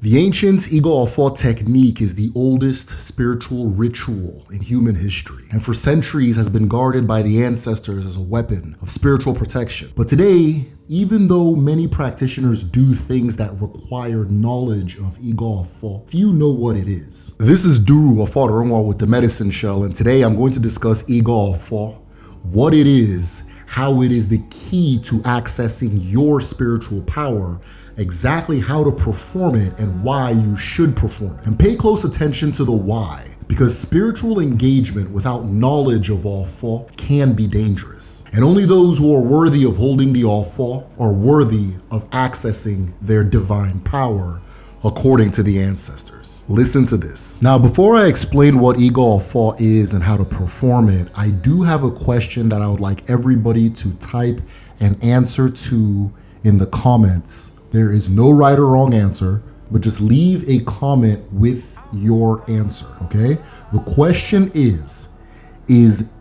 The ancient Igo Ofo technique is the oldest spiritual ritual in human history, and for centuries has been guarded by the ancestors as a weapon of spiritual protection. But today, even though many practitioners do things that require knowledge of Igo Ofo, few know what it is. This is Duru Ofo with the medicine shell, and today I'm going to discuss Igo Ofo, what it is, how it is the key to accessing your spiritual power, exactly how to perform it, and why you should perform it. And pay close attention to the why, because spiritual engagement without knowledge of Ofo can be dangerous. And only those who are worthy of holding the Ofo are worthy of accessing their divine power, according to the ancestors. Listen to this. Now, before I explain what Igo Ofo is and how to perform it, I do have a question that I would like everybody to type an answer to in the comments. There is no right or wrong answer, but just leave a comment with your answer, okay? The question is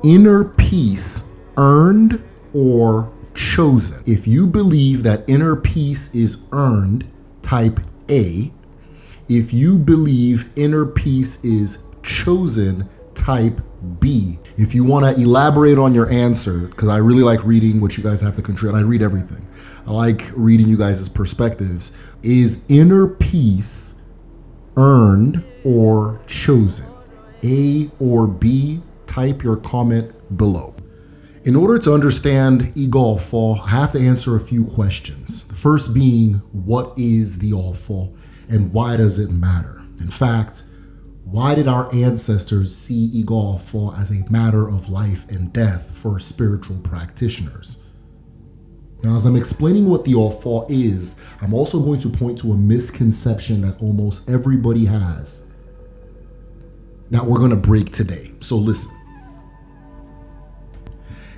inner peace earned or chosen? If you believe that inner peace is earned, type A. If you believe inner peace is chosen, type B. If you want to elaborate on your answer, because I really like reading what you guys have to contribute, and I read everything. I like reading you guys' perspectives. Is inner peace earned or chosen? A or B? Type your comment below. In order to understand Igo Ofo, I have to answer a few questions. The first being, what is the Ofo and why does it matter? In fact, why did our ancestors see Igo Ofo as a matter of life and death for spiritual practitioners? Now, as I'm explaining what the Ofo is, I'm also going to point to a misconception that almost everybody has that we're going to break today. So listen.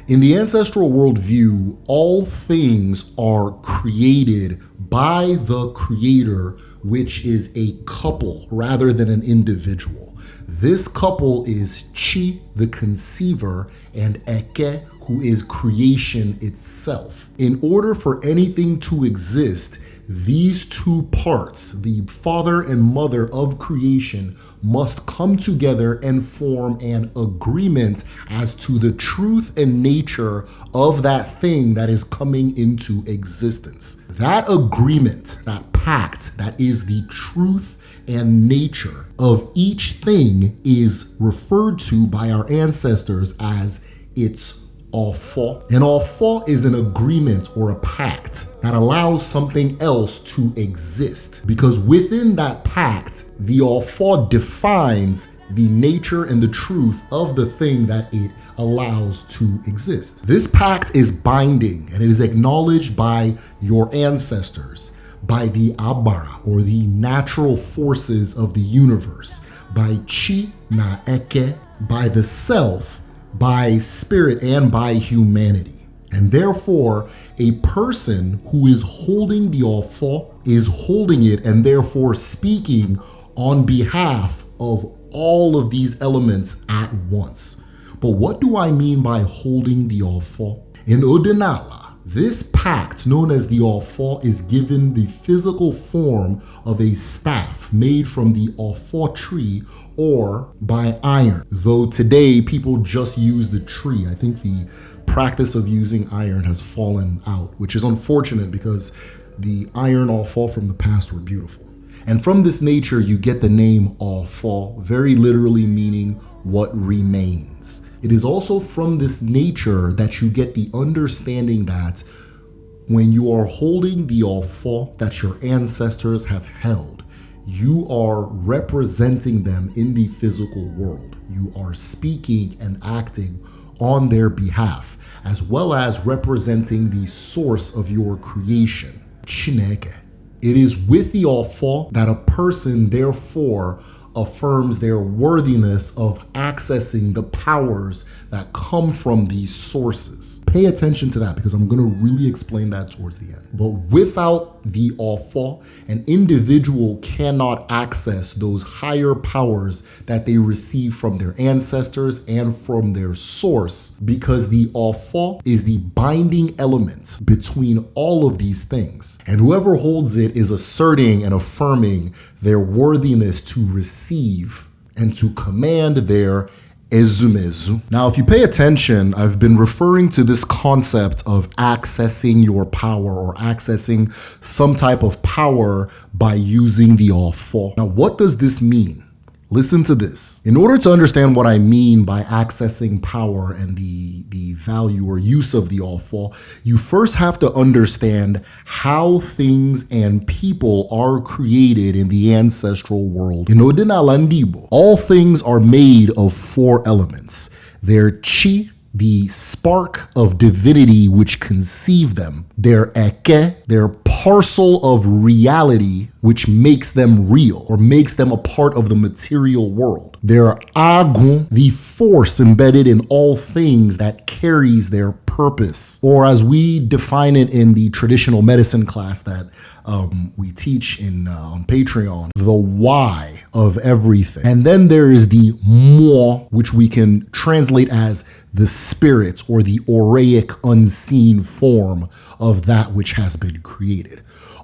In the ancestral worldview, all things are created by the creator, which is a couple rather than an individual. This couple is Chi, the conceiver, and Eke, who is creation itself. In order for anything to exist, these two parts, the father and mother of creation, must come together and form an agreement as to the truth and nature of that thing that is coming into existence. That agreement, that pact, that is the truth and nature of each thing is referred to by our ancestors as its Ofo. An Ofo is an agreement or a pact that allows something else to exist, because within that pact, the Ofo defines the nature and the truth of the thing that it allows to exist. This pact is binding and it is acknowledged by your ancestors, by the Abara or the natural forces of the universe, by Chi na Eke, by the self, by spirit, and by humanity. And therefore, a person who is holding the Ofo is holding it and therefore speaking on behalf of all of these elements at once. But what do I mean by holding the Ofo? In Odinala, this pact, known as the Ofo, is given the physical form of a staff made from the Ofo tree or by iron. Though today people just use the tree. I think the practice of using iron has fallen out, which is unfortunate because the iron Ofo from the past were beautiful. And from this nature, you get the name Ofo, very literally meaning what remains. It is also from this nature that you get the understanding that when you are holding the Ofo that your ancestors have held, you are representing them in the physical world. You are speaking and acting on their behalf, as well as representing the source of your creation, Chineke. It is with the Ofo that a person therefore affirms their worthiness of accessing the powers that come from these sources. Pay attention to that because I'm going to really explain that towards the end. But without the Ofo, an individual cannot access those higher powers that they receive from their ancestors and from their source, because the Ofo is the binding element between all of these things. And whoever holds it is asserting and affirming their worthiness to receive and to command their ezumezu. Now, if you pay attention, I've been referring to this concept of accessing your power or accessing some type of power by using the Ofo. Now, what does this mean? Listen to this. In order to understand what I mean by accessing power and the value or use of the Ofo, you first have to understand how things and people are created in the ancestral world. In Odinala and Igbo, all things are made of 4 elements. Their chi, the spark of divinity which conceived them, their eke, their parcel of reality which makes them real or makes them a part of the material world, their agun, the force embedded in all things that carries their purpose, or as we define it in the traditional medicine class that we teach on Patreon, the why of everything. And then there is the mo, which we can translate as the spirit or the auraic unseen form of that which has been created.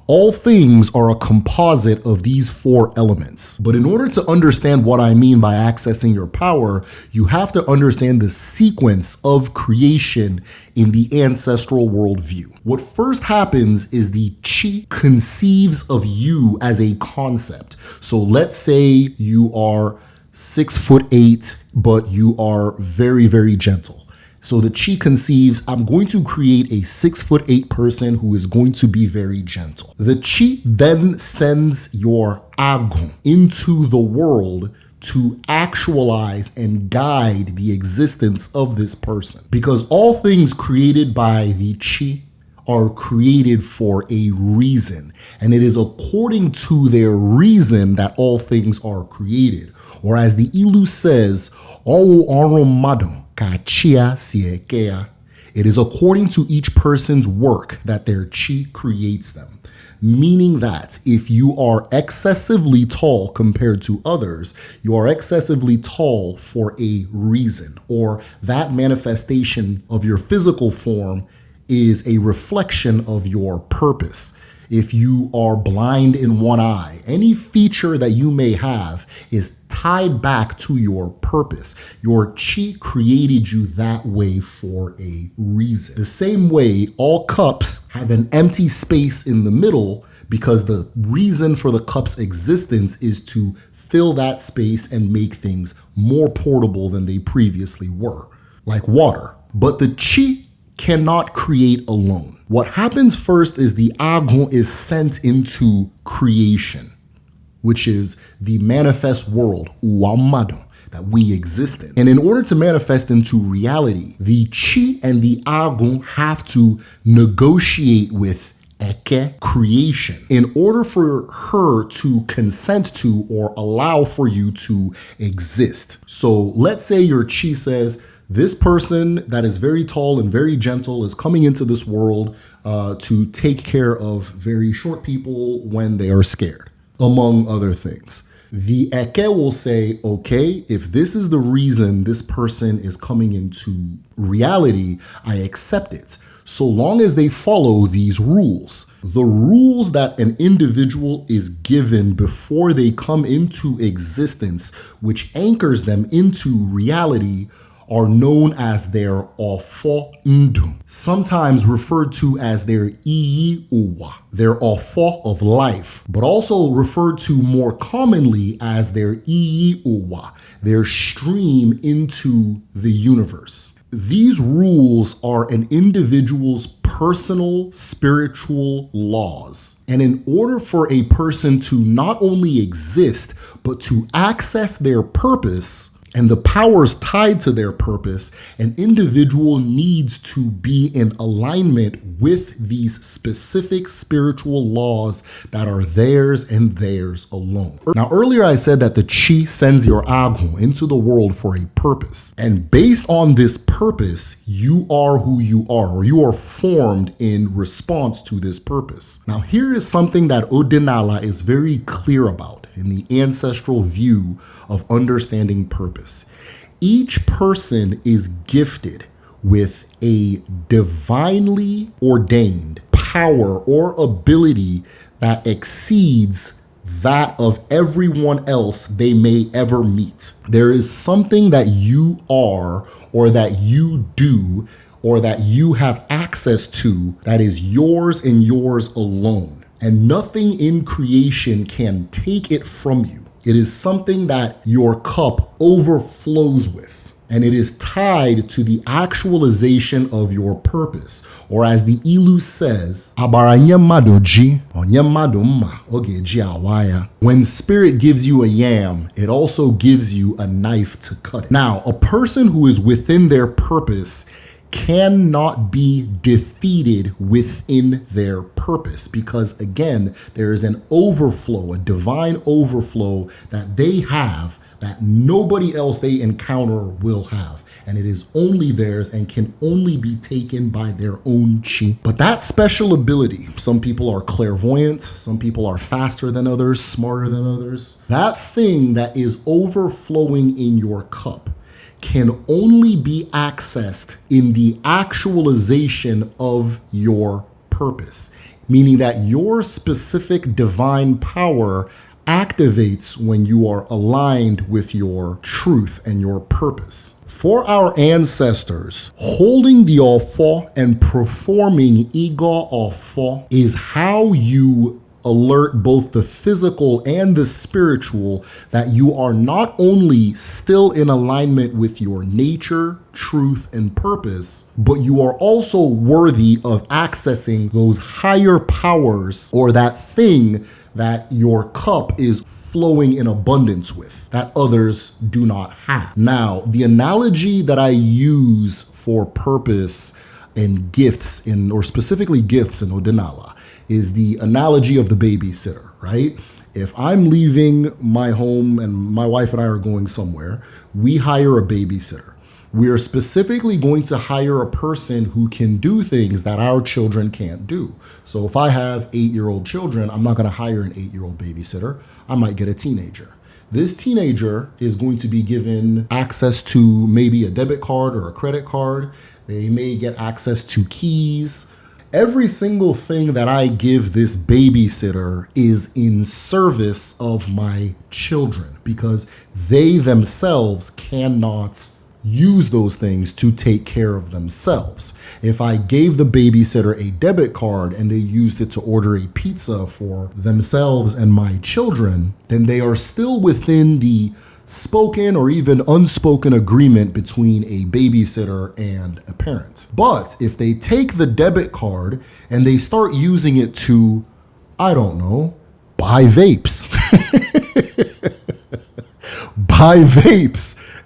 All things are a composite of these 4 elements. But in order to understand what I mean by accessing your power, you have to understand the sequence of creation in the ancestral worldview. What first happens is the chi conceives of you as a concept. So let's say you are 6'8", but you are very, very gentle. So the chi conceives, I'm going to create a 6'8" person who is going to be very gentle. The chi then sends your agun into the world to actualize and guide the existence of this person. Because all things created by the chi are created for a reason. And it is according to their reason that all things are created. Or as the Ilu says, Owu Oromado. It is according to each person's work that their chi creates them. Meaning that if you are excessively tall compared to others, you are excessively tall for a reason, or that manifestation of your physical form is a reflection of your purpose. If you are blind in one eye, any feature that you may have is tied back to your purpose. Your chi created you that way for a reason. The same way all cups have an empty space in the middle because the reason for the cup's existence is to fill that space and make things more portable than they previously were, like water. But the chi cannot create alone. What happens first is the agun is sent into creation, which is the manifest world, uamado, that we exist in. And in order to manifest into reality, the chi and the agun have to negotiate with eke, creation, in order for her to consent to or allow for you to exist. So let's say your chi says, this person that is very tall and very gentle is coming into this world to take care of very short people when they are scared, among other things. The Eke will say, okay, if this is the reason this person is coming into reality, I accept it, so long as they follow these rules. The rules that an individual is given before they come into existence, which anchors them into reality, are known as their Ofo Ndu, sometimes referred to as their Iyi Uwa, their Ofo of life, but also referred to more commonly as their Iyi Uwa, their stream into the universe. These rules are an individual's personal spiritual laws. And in order for a person to not only exist, but to access their purpose and the powers tied to their purpose, an individual needs to be in alignment with these specific spiritual laws that are theirs and theirs alone. Now, earlier I said that the chi sends your agu into the world for a purpose. And based on this purpose, you are who you are, or you are formed in response to this purpose. Now, here is something that Odinala is very clear about in the ancestral view of understanding purpose. Each person is gifted with a divinely ordained power or ability that exceeds that of everyone else they may ever meet. There is something that you are, or that you do, or that you have access to that is yours and yours alone. And nothing in creation can take it from you. It is something that your cup overflows with, and it is tied to the actualization of your purpose. Or as the Ilu says, when spirit gives you a yam, it also gives you a knife to cut it. Now, a person who is within their purpose cannot be defeated within their purpose, because again, there is an overflow, a divine overflow that they have that nobody else they encounter will have. And it is only theirs and can only be taken by their own chi. But that special ability, some people are clairvoyant, some people are faster than others, smarter than others. That thing that is overflowing in your cup can only be accessed in the actualization of your purpose, meaning that your specific divine power activates when you are aligned with your truth and your purpose. For our ancestors, holding the Ofo and performing Igo Ofo is how you alert both the physical and the spiritual that you are not only still in alignment with your nature, truth, and purpose, but you are also worthy of accessing those higher powers, or that thing that your cup is flowing in abundance with, that others do not have. Now, the analogy that I use for purpose and gifts or specifically gifts in Odinala, is the analogy of the babysitter, right? If I'm leaving my home and my wife and I are going somewhere, we hire a babysitter. We are specifically going to hire a person who can do things that our children can't do. So if I have 8-year-old children, I'm not going to hire an 8-year-old babysitter. I might get a teenager. This teenager is going to be given access to maybe a debit card or a credit card. They may get access to keys. Every single thing that I give this babysitter is in service of my children, because they themselves cannot use those things to take care of themselves. If I gave the babysitter a debit card and they used it to order a pizza for themselves and my children, then they are still within the spoken or even unspoken agreement between a babysitter and a parent. But if they take the debit card and they start using it to, I don't know, buy vapes,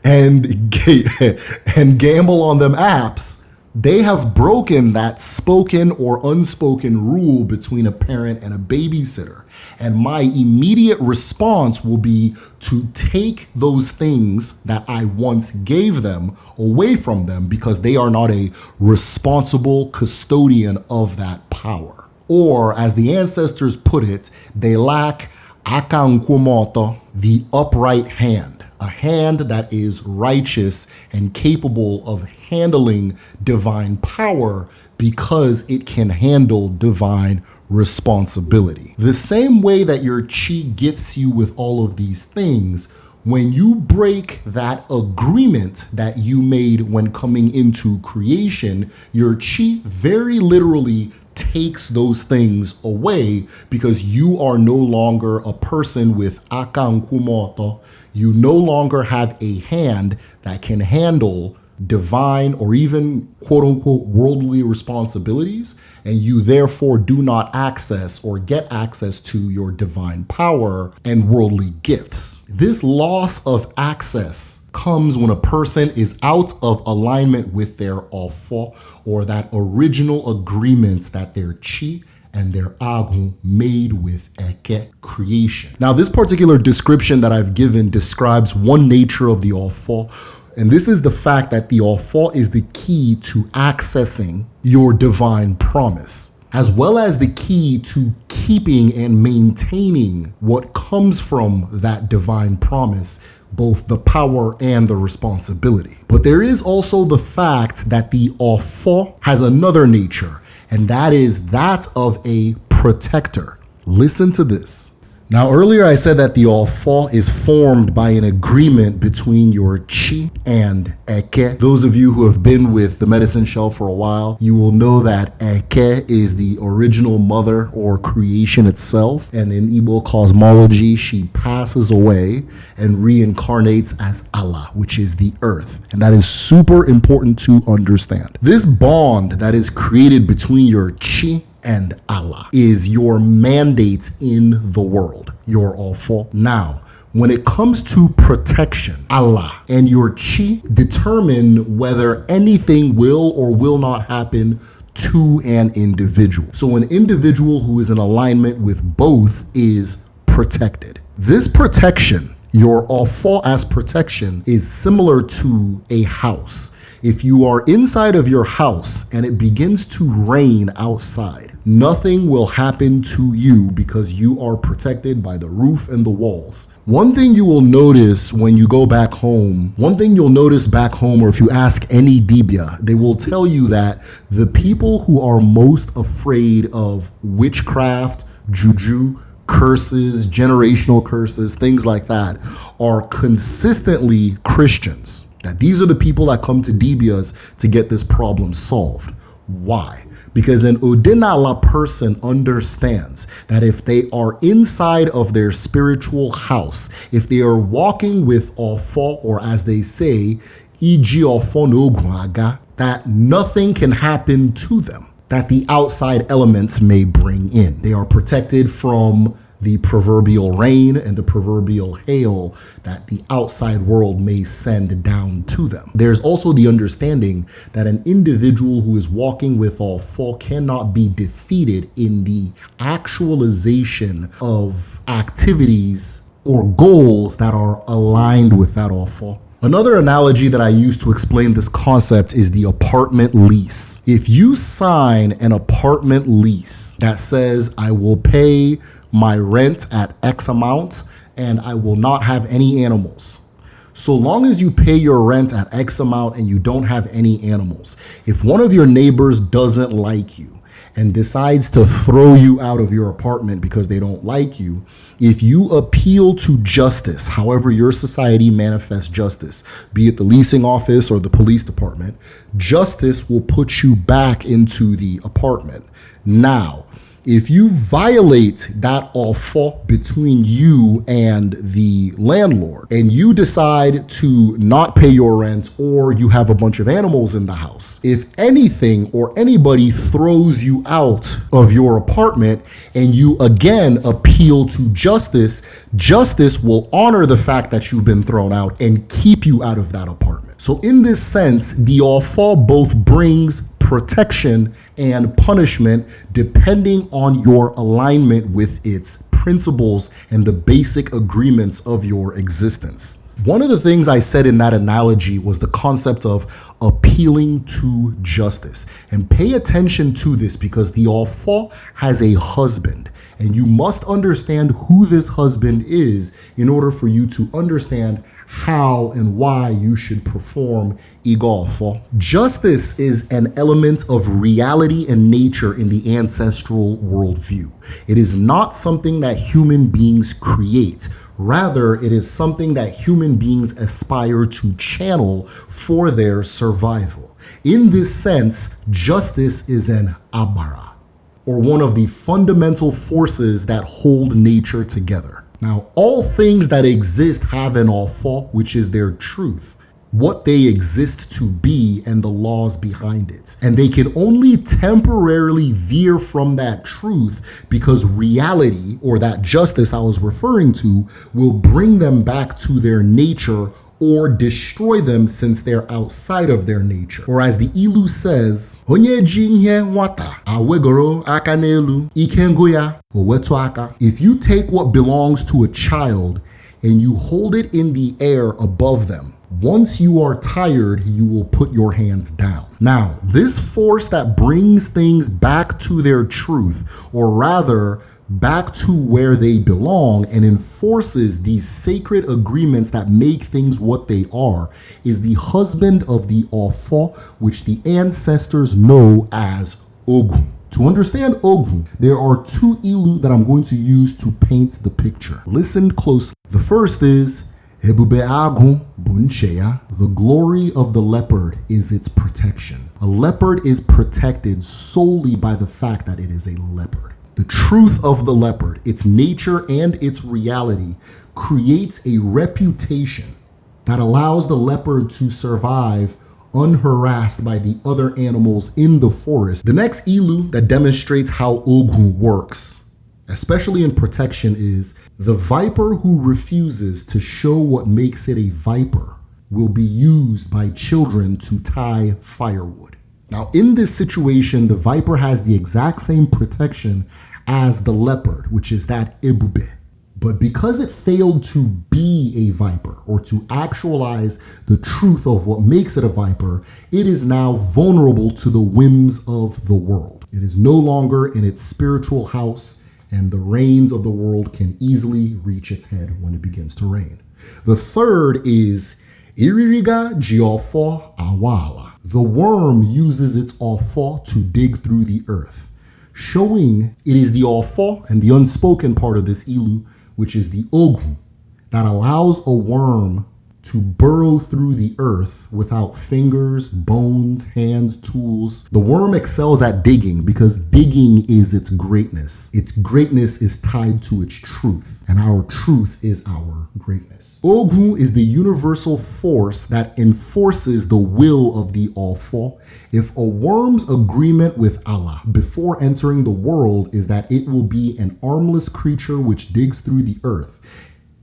and gamble on them apps, they have broken that spoken or unspoken rule between a parent and a babysitter. And my immediate response will be to take those things that I once gave them away from them, because they are not a responsible custodian of that power. Or, as the ancestors put it, they lack akankumoto, the upright hand, a hand that is righteous and capable of handling divine power because it can handle divine responsibility. The same way that your chi gifts you with all of these things, when you break that agreement that you made when coming into creation, your chi very literally takes those things away, because you are no longer a person with akankumoto. You no longer have a hand that can handle divine, or even quote unquote worldly responsibilities, and you therefore do not access or get access to your divine power and worldly gifts. This loss of access comes when a person is out of alignment with their Ofo, or that original agreement that their Chi and their Agun made with Eke creation. Now, this particular description that I've given describes one nature of the Ofo, and this is the fact that the Ofo is the key to accessing your divine promise, as well as the key to keeping and maintaining what comes from that divine promise, both the power and the responsibility. But there is also the fact that the Ofo has another nature, and that is that of a protector. Listen to this. Now, earlier I said that the Ofo is formed by an agreement between your Chi and Eke. Those of you who have been with the medicine shell for a while, you will know that Eke is the original mother or creation itself. And in Igbo cosmology, she passes away and reincarnates as Allah, which is the earth. And that is super important to understand. This bond that is created between your Chi and Allah is your mandate in the world, your Ofo. Now, when it comes to protection, Allah and your Chi determine whether anything will or will not happen to an individual. So an individual who is in alignment with both is protected. This protection, your Ofo as protection, is similar to a house. If you are inside of your house and it begins to rain outside, nothing will happen to you because you are protected by the roof and the walls. One thing you will notice when you go back home, or if you ask any Dibia, they will tell you that the people who are most afraid of witchcraft, juju, curses, generational curses, things like that, are consistently Christians. That these are the people that come to Dibias to get this problem solved. Why? Because an Odinala person understands that if they are inside of their spiritual house, if they are walking with Ofo, or as they say, Iji Ofo no Gwaga, that nothing can happen to them that the outside elements may bring in. They are protected from the proverbial rain and the proverbial hail that the outside world may send down to them. There's also the understanding that an individual who is walking with Ofo cannot be defeated in the actualization of activities or goals that are aligned with that Ofo. Another analogy that I use to explain this concept is the apartment lease. If you sign an apartment lease that says, I will pay my rent at X amount and I will not have any animals. So long as you pay your rent at X amount and you don't have any animals, if one of your neighbors doesn't like you and decides to throw you out of your apartment because they don't like you, if you appeal to justice, however your society manifests justice, be it the leasing office or the police department, justice will put you back into the apartment. Now, if you violate that Ofo between you and the landlord and you decide to not pay your rent, or you have a bunch of animals in the house, if anything or anybody throws you out of your apartment and you again appeal to justice, justice will honor the fact that you've been thrown out and keep you out of that apartment. So in this sense, the Ofo both brings protection and punishment depending on your alignment with its principles and the basic agreements of your existence. One of the things I said in that analogy was the concept of appealing to justice. And pay attention to this because the Ofo has a husband, and you must understand who this husband is in order for you to understand how and why you should perform Igo Ofo. Justice is an element of reality and nature in the ancestral worldview. It is not something that human beings create. Rather, it is something that human beings aspire to channel for their survival. In this sense, justice is an abara, or one of the fundamental forces that hold nature together. Now, all things that exist have an Ofo, which is their truth. what they exist to be and the laws behind it. And they can only temporarily veer from that truth because reality, or that justice I was referring to, will bring them back to their nature or destroy them since they're outside of their nature. Or as the Ilu says, Onye ji ihe nwata awegoro aka n'elu, ikengo ya owetu aka. If you take what belongs to a child and you hold it in the air above them, once you are tired, you will put your hands down. Now, this force that brings things back to their truth, or rather, back to where they belong and enforces these sacred agreements that make things what they are, is the husband of the Ofo, which the ancestors know as Ogun. To understand Ogun, there are two Ilu that I'm going to use to paint the picture. Listen closely. The first is Ebube Agu Buncheya. The glory of the leopard is its protection. A leopard is protected solely by the fact that it is a leopard. The truth of the leopard, its nature and its reality, creates a reputation that allows the leopard to survive unharassed by the other animals in the forest. The next Ilu that demonstrates how Ogun works, especially in protection, is the viper who refuses to show what makes it a viper will be used by children to tie firewood. Now, in this situation, the viper has the exact same protection as the leopard, which is that ebube. But because it failed to be a viper or to actualize the truth of what makes it a viper, it is now vulnerable to the whims of the world. It is no longer in its spiritual house, and the reins of the world can easily reach its head when it begins to rain. The third is Iririga Jiofo Awala. The worm uses its ofo to dig through the earth, showing it is the ofo and the unspoken part of this Ilu, which is the Ogun, that allows a worm to burrow through the earth without fingers, bones, hands, tools. The worm excels at digging because digging is its greatness. Its greatness is tied to its truth, and our truth is our greatness. Ogun is the universal force that enforces the will of the Ofo. If a worm's agreement with Allah before entering the world is that it will be an armless creature which digs through the earth,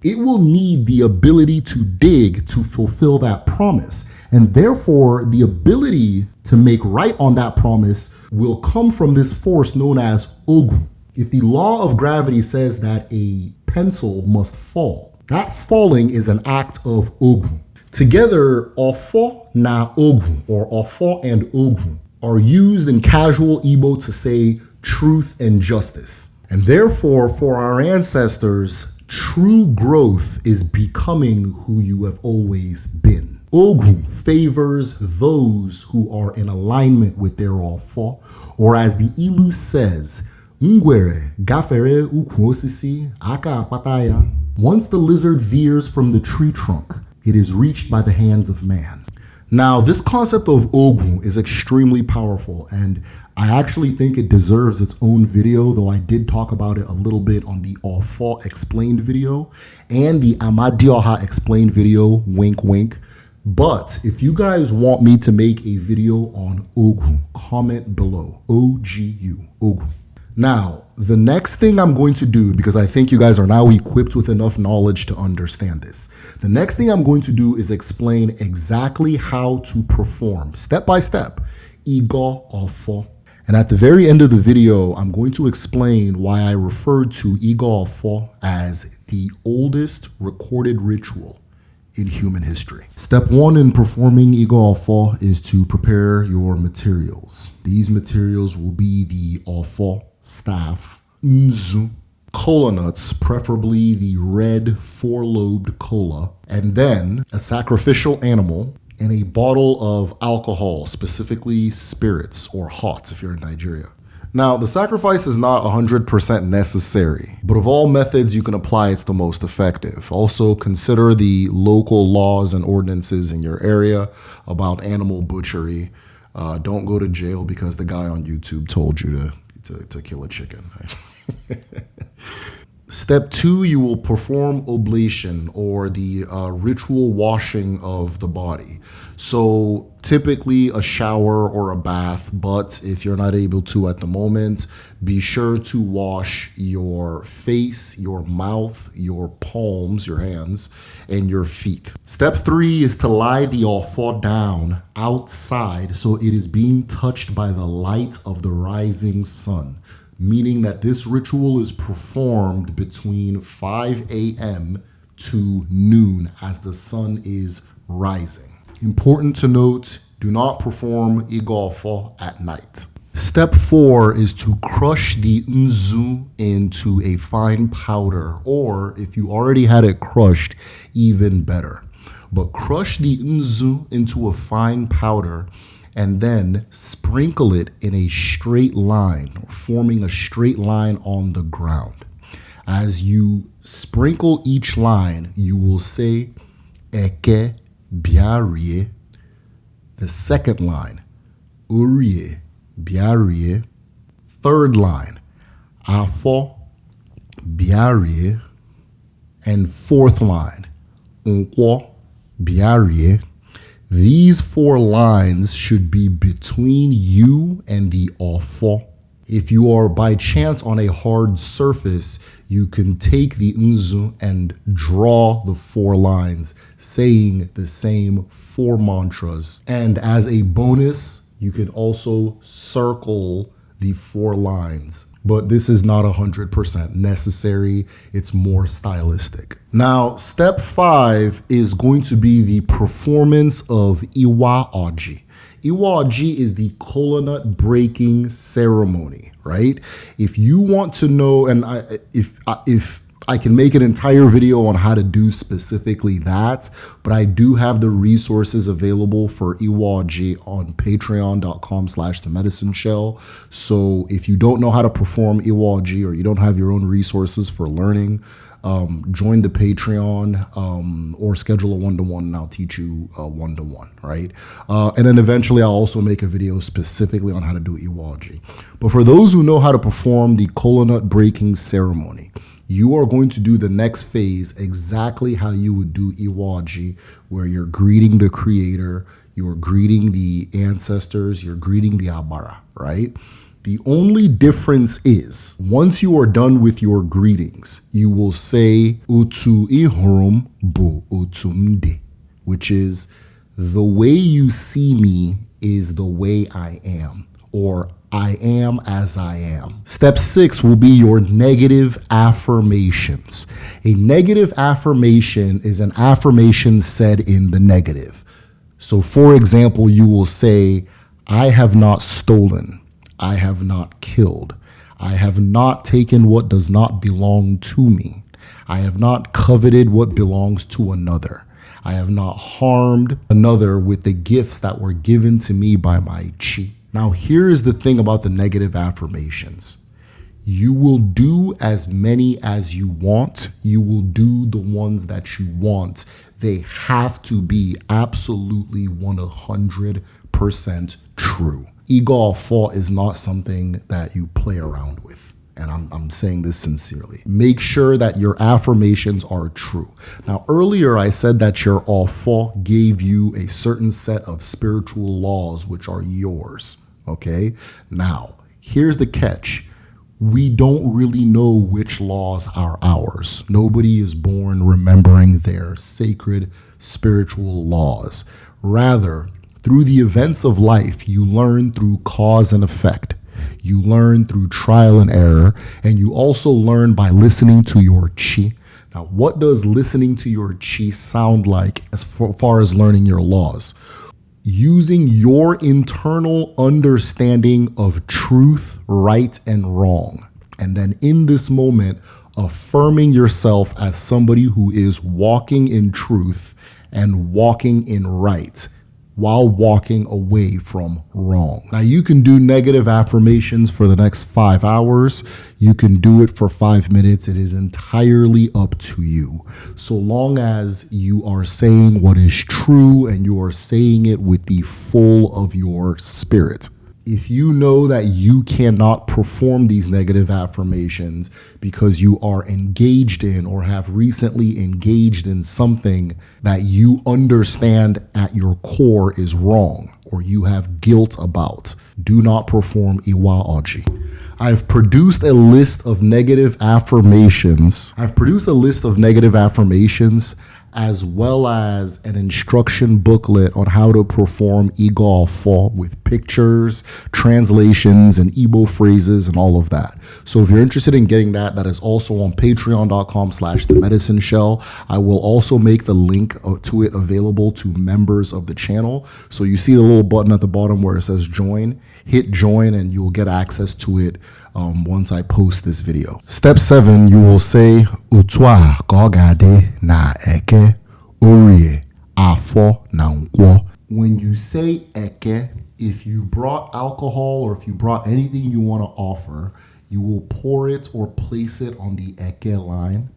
it will need the ability to dig to fulfill that promise. And therefore, the ability to make right on that promise will come from this force known as Ogun. If the law of gravity says that a pencil must fall, that falling is an act of Ogun. Together, Ofo na Ogun, or Ofo and Ogun, are used in casual Igbo to say truth and justice. And therefore, for our ancestors, true growth is becoming who you have always been. Ogun favors those who are in alignment with their Ofo, or as the Ilu says, Ngwere gafere ukwu osisi aka apataya. Once the lizard veers from the tree trunk, it is reached by the hands of man. Now, this concept of Ogun is extremely powerful, and I actually think it deserves its own video, though I did talk about it a little bit on the Ofo Explained video and the Amadioha Explained video, wink wink. But if you guys want me to make a video on Ogun, comment below, OGU, Ogun. Now, the next thing I'm going to do, because I think you guys are now equipped with enough knowledge to understand this, the next thing I'm going to do is explain exactly how to perform, step by step, Igo Ofo. And at the very end of the video, I'm going to explain why I referred to Igo Ofo as the oldest recorded ritual in human history. Step one in performing Igo Ofo is to prepare your materials. These materials will be the Ofo staff, nzu, kola nuts, preferably the red four-lobed kola, and then a sacrificial animal and a bottle of alcohol, specifically spirits or hots if you're in Nigeria. Now, the sacrifice is not 100% necessary, but of all methods you can apply, it's the most effective. Also, consider the local laws and ordinances in your area about animal butchery. Don't go to jail because the guy on YouTube told you to kill a chicken. Step 2, you will perform oblation, or the ritual washing of the body. So typically a shower or a bath, but if you're not able to at the moment, be sure to wash your face, your mouth, your palms, your hands, and your feet. Step 3 is to lie the ofo down outside so it is being touched by the light of the rising sun, meaning that this ritual is performed between 5 a.m. to noon as the sun is rising. Important to note, do not perform Igo Ofo at night. Step 4 is to crush the nzu into a fine powder, or if you already had it crushed, even better. But crush the nzu into a fine powder and then sprinkle it in a straight line, forming a straight line on the ground. As you sprinkle each line, you will say, Eke biarie. The second line, Urie biarie. Third line, Afo biarie. And fourth line, Nkwo biarie. These 4 lines should be between you and the ofo. If you are by chance on a hard surface, you can take the nzu and draw the 4 lines, saying the same 4 mantras. And as a bonus, you can also circle the 4 lines. But this is not 100% necessary. It's more stylistic. Now, step 5 is going to be the performance of Iwa Oji. Iwa Oji is the kola nut breaking ceremony, right? If you want to know, and if I can make an entire video on how to do specifically that, but I do have the resources available for Iwa Oji on patreon.com/themedicineshell. So if you don't know how to perform Iwa Oji, or you don't have your own resources for learning, join the Patreon or schedule a one-to-one, and I'll teach you one-to-one, right? And then eventually I'll also make a video specifically on how to do Iwa Oji. But for those who know how to perform the kola nut breaking ceremony, you are going to do the next phase exactly how you would do Iwa Oji, where you're greeting the creator, you're greeting the ancestors, you're greeting the Abara, right? The only difference is, once you are done with your greetings, you will say Utu Ihurum Bu Utumde, which is, the way you see me is the way I am, or I am as I am. Step 6 will be your negative affirmations. A negative affirmation is an affirmation said in the negative. So for example, you will say, I have not stolen. I have not killed. I have not taken what does not belong to me. I have not coveted what belongs to another. I have not harmed another with the gifts that were given to me by my chi. Now, here is the thing about the negative affirmations. You will do as many as you want. You will do the ones that you want. They have to be absolutely 100% true. Igo Ofo is not something that you play around with. And I'm saying this sincerely. Make sure that your affirmations are true. Now, earlier I said that your Ofo gave you a certain set of spiritual laws which are yours, okay? Now, here's the catch. We don't really know which laws are ours. Nobody is born remembering their sacred spiritual laws. Rather, through the events of life, you learn through cause and effect. You learn through trial and error, and you also learn by listening to your chi. Now, what does listening to your chi sound like as far as learning your laws? Using your internal understanding of truth, right, and wrong. And then in this moment, affirming yourself as somebody who is walking in truth and walking in right, while walking away from wrong. Now, you can do negative affirmations for the next 5 hours. You can do it for 5 minutes. It is entirely up to you. So long as you are saying what is true and you are saying it with the full of your spirit. If you know that you cannot perform these negative affirmations because you are engaged in or have recently engaged in something that you understand at your core is wrong or you have guilt about, do not perform Iwa Oji. I've produced a list of negative affirmations. As well as an instruction booklet on how to perform Igo Ofo with pictures, translations, and Igbo phrases and all of that. So if you're interested in getting that, that is also on patreon.com/themedicineshell. I will also make the link to it available to members of the channel. So you see the little button at the bottom where it says join. Hit join and you'll get access to it once I post this video. Step 7, you will say Utwa Gogade na Eke Orie Afo na Nkwo. When you say Eke, if you brought alcohol or if you brought anything you want to offer, you will pour it or place it on the Eke line.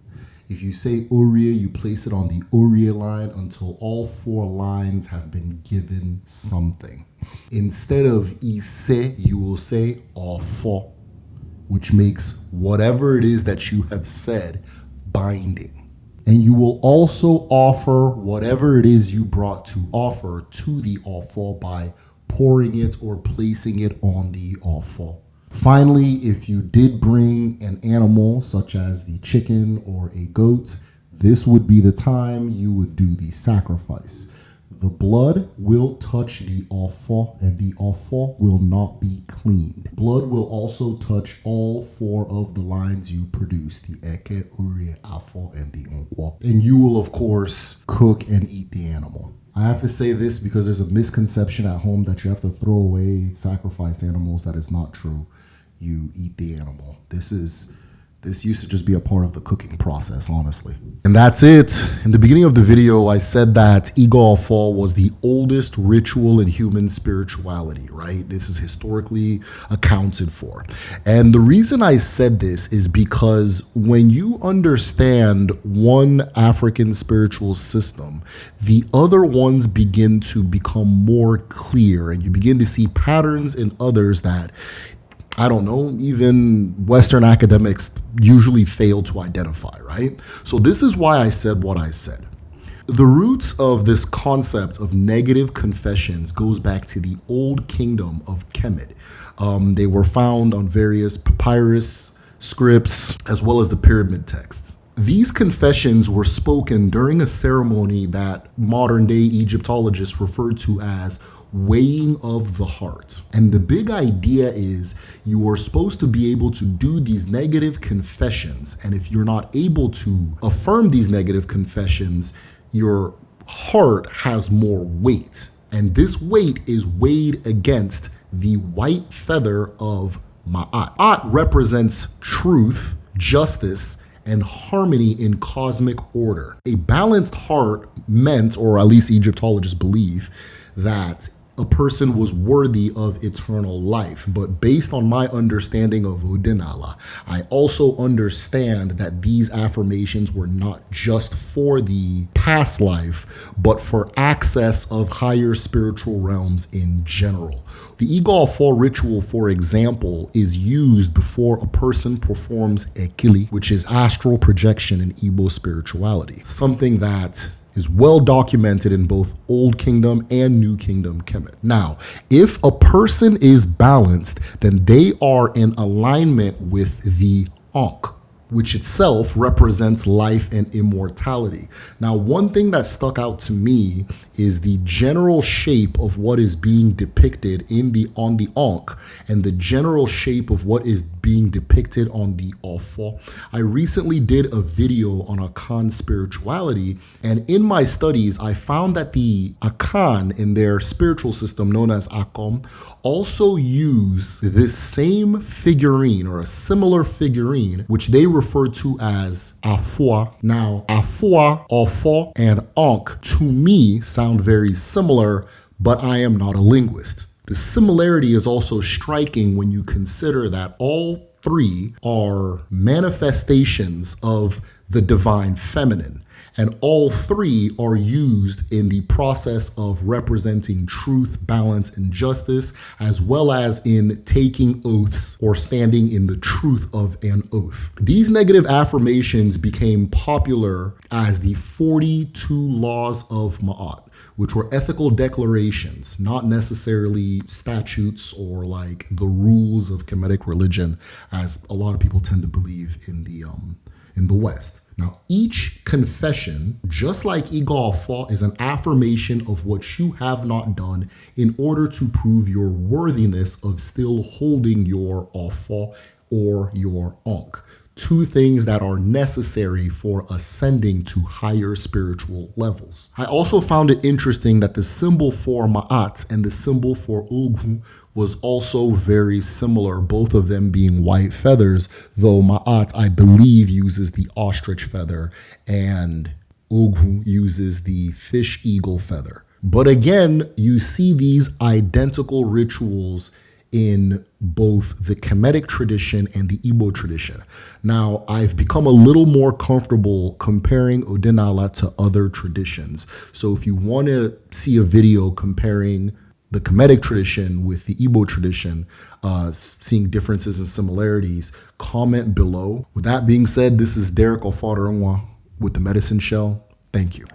If you say Orie, you place it on the Orie line until all 4 lines have been given something. Instead of Ise, you will say Ofo, which makes whatever it is that you have said binding. And you will also offer whatever it is you brought to offer to the Ofo by pouring it or placing it on the Ofo. Finally, if you did bring an animal such as the chicken or a goat, this would be the time you would do the sacrifice. The blood will touch the Ofo and the Ofo will not be cleaned. Blood will also touch all 4 of the lines you produced, the Eke, Uri, Afo, and the Nkwo. And you will, of course, cook and eat the animal. I have to say this because there's a misconception at home that you have to throw away sacrificed animals. That is not true. You eat the animal. This used to just be a part of the cooking process, honestly. And that's it. In the beginning of the video, I said that Igo Ofo was the oldest ritual in human spirituality, right? This is historically accounted for. And the reason I said this is because when you understand one African spiritual system, the other ones begin to become more clear, and you begin to see patterns in others that, I don't know, even Western academics usually fail to identify, right? So this is why I said what I said. The roots of this concept of negative confessions goes back to the old kingdom of Kemet. They were found on various papyrus scripts as well as the pyramid texts. These confessions were spoken during a ceremony that modern day Egyptologists refer to as weighing of the heart. And the big idea is you are supposed to be able to do these negative confessions. And if you're not able to affirm these negative confessions, your heart has more weight. And this weight is weighed against the white feather of Ma'at. Ma'at represents truth, justice, and harmony in cosmic order. A balanced heart meant, or at least Egyptologists believe, that a person was worthy of eternal life. But based on my understanding of Odinala, I also understand that these affirmations were not just for the past life, but for access of higher spiritual realms in general. The Igo Ofo ritual, for example, is used before a person performs Ekili, which is astral projection in Igbo spirituality, something that is well documented in both Old Kingdom and New Kingdom Kemet. Now, if a person is balanced, then they are in alignment with the Ankh, which itself represents life and immortality. Now, one thing that stuck out to me is the general shape of what is being depicted on the Ankh and the general shape of what is being depicted on the Ofo. I recently did a video on Akan spirituality, and in my studies, I found that the Akan in their spiritual system known as Akom also use this same figurine or a similar figurine, which they refer to as Afua. Now, Afua, Ofo, and Ankh to me sound very similar, but I am not a linguist. The similarity is also striking when you consider that all 3 are manifestations of the divine feminine. And all three are used in the process of representing truth, balance, and justice, as well as in taking oaths or standing in the truth of an oath. These negative affirmations became popular as the 42 laws of Ma'at, which were ethical declarations, not necessarily statutes or like the rules of Kemetic religion, as a lot of people tend to believe in the West. Now, each confession, just like Igo Ofo, is an affirmation of what you have not done in order to prove your worthiness of still holding your Ofo or your Ankh. Two things that are necessary for ascending to higher spiritual levels. I also found it interesting that the symbol for Ma'at and the symbol for Ogwu was also very similar, both of them being white feathers, though Ma'at, I believe, uses the ostrich feather and Ogwu uses the fish eagle feather. But again, you see these identical rituals in both the Kemetic tradition and the Igbo tradition. Now, I've become a little more comfortable comparing Odinala to other traditions. So if you want to see a video comparing the Kemetic tradition with the Igbo tradition, seeing differences and similarities, comment below. With that being said, this is Derek Ofo Ritual with the Medicine Shell. Thank you.